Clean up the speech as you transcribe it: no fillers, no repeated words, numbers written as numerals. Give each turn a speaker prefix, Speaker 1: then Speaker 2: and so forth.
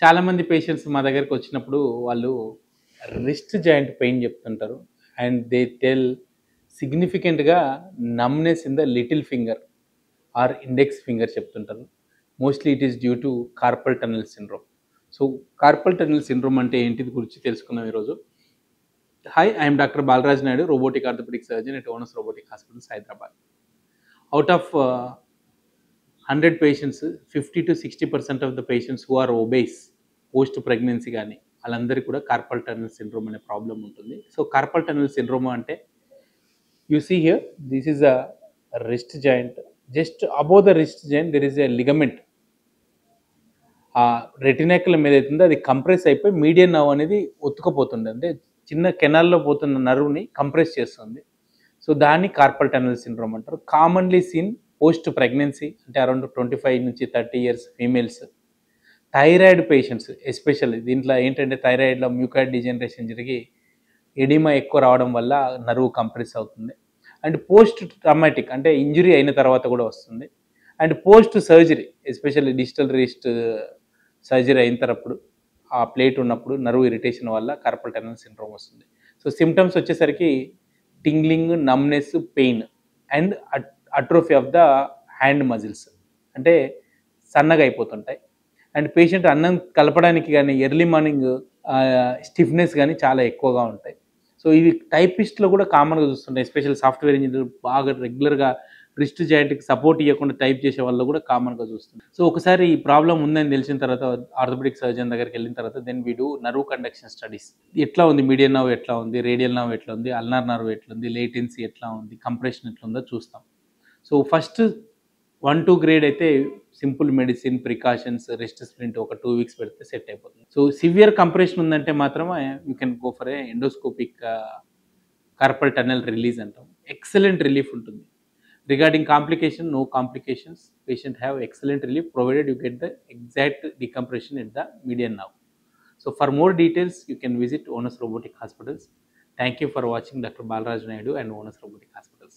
Speaker 1: చాలామంది పేషెంట్స్ మా దగ్గరికి వచ్చినప్పుడు వాళ్ళు రిస్ట్ జాయింట్ పెయిన్ చెప్తుంటారు. అండ్ దే టెల్ సిగ్నిఫికెంట్‌గా numbness in the little finger or index finger చెప్తుంటారు. Mostly it is due to carpal tunnel syndrome. So, carpal tunnel syndrome అంటే ఏంటిది గురించి తెలుసుకుందాం ఈరోజు. Hi, I'm doctor Balaraj Naidu, robotic orthopaedic surgeon at Onus robotic hospitals, Hyderabad. Out of 100 patients, 50 to 60% of the patients who are obese post pregnancy కానీ వాళ్ళందరికీ కూడా carpal tunnel syndrome అనే problem ఉంటుంది. సో కార్పల్ టన్నెల్ సిండ్రోమ్ అంటే you see here this is a wrist joint. Just above the wrist joint there is a ligament. ఆ retinaculum ఏదైతుందో అది compress అయిపోయి మీడియన్ నర్వ్ అనేది ఒత్తుకుపోతుంది, అంటే చిన్న కెనాల్లో పోతున్న నర్వ్ని కంప్రెస్ చేస్తుంది. సో దాన్ని కార్పల్ టన్నెల్ సిండ్రోమ్ అంటారు. కామన్లీ సీన్ పోస్ట్ ప్రెగ్నెన్సీ, అంటే అరౌండ్ 25 నుంచి 30 years females, thyroid patients especially. దీంట్లో ఏంటంటే థైరాయిడ్లో మ్యూకాయిడ్ డిజనరేషన్ జరిగి ఎడిమా ఎక్కువ రావడం వల్ల నర్వ్ కంప్రెస్ అవుతుంది. అండ్ పోస్ట్ ట్రామాటిక్ అంటే ఇంజురీ అయిన తర్వాత కూడా వస్తుంది. And post surgery especially digital wrist surgery అయిన తరప్పుడు ఆ ప్లేట్ ఉన్నప్పుడు నర్వ్ ఇరిటేషన్ వల్ల కార్పల్ టన్నెల్ సిండ్రోమ్ వస్తుంది. సో సిమ్టమ్స్ వచ్చేసరికి tingling, numbness, pain and atrophy of the hand muscles, అంటే సన్నగా అయిపోతుంటాయి. అండ్ పేషెంట్ అన్నం కలపడానికి కానీ ఎర్లీ మార్నింగ్ స్టిఫ్నెస్ కానీ చాలా ఎక్కువగా ఉంటాయి. సో ఇవి టైపిస్ట్లో కూడా కామన్గా చూస్తుంటాయి. ఎస్పెషల్ సాఫ్ట్వేర్ ఇంజనీర్ బాగా రెగ్యులర్గా రిస్ట్ జాయింట్కి సపోర్ట్ ఇవ్వకుండా టైప్ చేసే వాళ్ళు కూడా కామన్గా చూస్తుంటారు. సో ఒకసారి ఈ ప్రాబ్లం ఉందని తెలిసిన తర్వాత ఆర్థోపెడిక్ సర్జన్ దగ్గరికి వెళ్ళిన తర్వాత then we do nerve conduction studies. ఎట్లా ఉంది, మీడియన్ నర్వ్ ఎట్లా ఉంది, రేడియల్ నర్వ్ ఎట్లా ఉంది, అల్నార్ నర్వ్ ఎట్లా ఉంది, లేటెన్సీ ఎట్లా ఉంది, కంప్రెషన్ ఎట్లా ఉందో చూస్తాం. సో ఫస్ట్ 1-2 గ్రేడ్ అయితే simple medicine, precautions, rest sprint ఒక 2 వీక్స్ పెడితే సెట్ అయిపోతుంది. సో సివియర్ కంప్రెషన్ ఉందంటే మాత్రమే you can go for a endoscopic carpal tunnel release అంటాం. ఎక్సలెంట్ రిలీఫ్ ఉంటుంది. Regarding complication, no complications. Patient have excellent relief provided you get the exact decompression at the median nerve. So for more details you can visit Onus Robotic Hospitals. Thank you for watching Dr. Balaraj Naidu and Onus Robotic Hospitals.